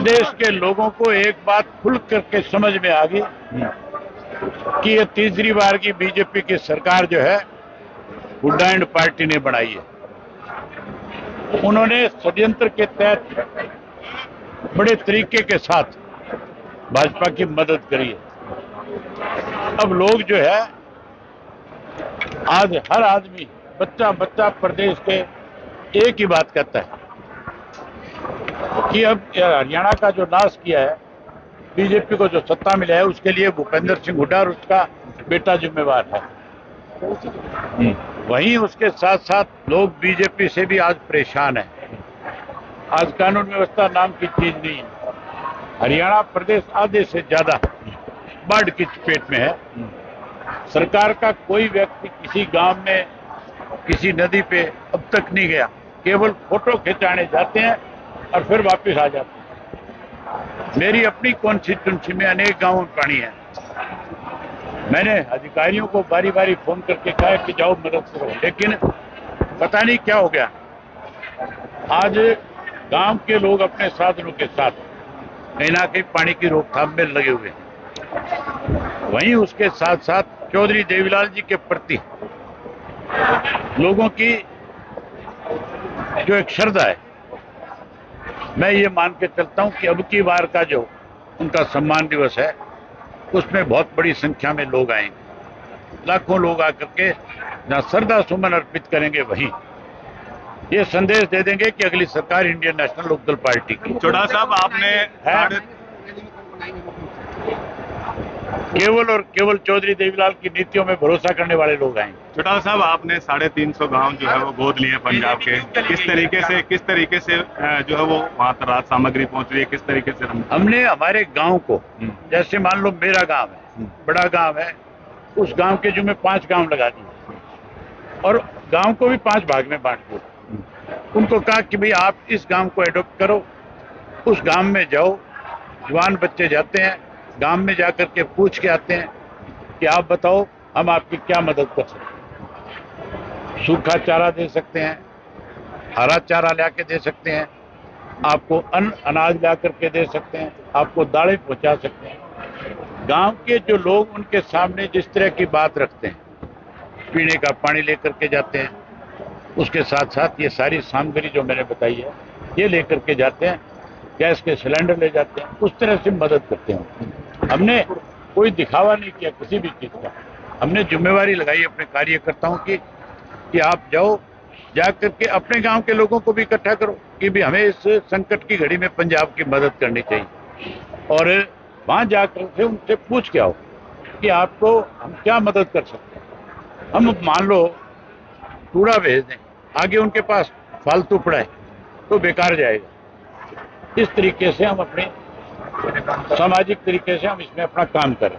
प्रदेश के लोगों को एक बात खुल करके समझ में आ गई कि ये तीसरी बार की बीजेपी की सरकार जो है हुड्डा एंड पार्टी ने बनाई है। उन्होंने षड्यंत्र के तहत बड़े तरीके के साथ भाजपा की मदद करी है। अब लोग जो है आज हर आदमी बच्चा बच्चा प्रदेश के एक ही बात कहता है कि अब हरियाणा का जो नाश किया है, बीजेपी को जो सत्ता मिला है, उसके लिए भूपेंद्र सिंह हुड्डा और उसका बेटा जिम्मेवार है। वहीं उसके साथ साथ लोग बीजेपी से भी आज परेशान हैं। आज कानून व्यवस्था नाम की चीज नहीं है। हरियाणा प्रदेश आधे से ज्यादा बाढ़ की चपेट में है। सरकार का कोई व्यक्ति किसी गांव में किसी नदी पे अब तक नहीं गया, केवल फोटो खिंचाने जाते हैं और फिर वापस आ जाते हैं। मेरी अपनी कॉन्स्टिट्यूंसी में अनेक गांवों में पानी है। मैंने अधिकारियों को बारी बारी फोन करके कहा कि जाओ मदद करो, लेकिन पता नहीं क्या हो गया। आज गांव के लोग अपने साधनों के साथ कहीं ना कहीं पानी की रोकथाम में लगे हुए हैं। वहीं उसके साथ साथ चौधरी देवीलाल जी के प्रति लोगों की जो एक श्रद्धा है, मैं ये मान के चलता हूं कि अब की बार का जो उनका सम्मान दिवस है, उसमें बहुत बड़ी संख्या में लोग आएंगे। लाखों लोग आकर के जहां श्रद्धा सुमन अर्पित करेंगे, वहीं ये संदेश दे देंगे कि अगली सरकार इंडियन नेशनल लोकदल पार्टी की। चौटाला साहब, आपने केवल और केवल चौधरी देवीलाल की नीतियों में भरोसा करने वाले लोग आएंगे। चौटाला साहब, आपने 350 गांव जो है वो गोद लिए पंजाब के। किस तरीके से जो है वो वहां तक राहत सामग्री पहुंच रही है, किस तरीके से हमने हमारे गांव को, जैसे मान लो मेरा गांव है, बड़ा गांव है, उस गांव के जो में 5 गांव लगा दिए और गांव को भी 5 भाग में बांट दिया। उनको कहा कि भाई आप इस गांव को एडॉप्ट करो, उस गांव में जाओ। जवान बच्चे जाते हैं, गांव में जाकर के पूछ के आते हैं कि आप बताओ हम आपकी क्या मदद कर सकते हैं। सूखा चारा दे सकते हैं, हरा चारा ला के दे सकते हैं, आपको अनाज ला करके दे सकते हैं, आपको दालें पहुंचा सकते हैं। गांव के जो लोग उनके सामने जिस तरह की बात रखते हैं, पीने का पानी लेकर के जाते हैं, उसके साथ साथ ये सारी सामग्री जो मैंने बताई है ये लेकर के जाते हैं, गैस के सिलेंडर ले जाते हैं, उस तरह से मदद करते हैं। हमने कोई दिखावा नहीं किया किसी भी चीज का। हमने जिम्मेवारी लगाई अपने कार्यकर्ताओं की कि आप जाओ, जा करके अपने गांव के लोगों को भी इकट्ठा करो कि भी हमें इस संकट की घड़ी में पंजाब की मदद करनी चाहिए, और वहां जाकर के उनसे पूछ के आओ कि आपको हम क्या मदद कर सकते हैं। हम मान लो कूड़ा भेज दें, आगे उनके पास फालतू पड़ा है तो बेकार जाएगा। इस तरीके से हम अपने सामाजिक तरीके से हम इसमें अपना काम करें।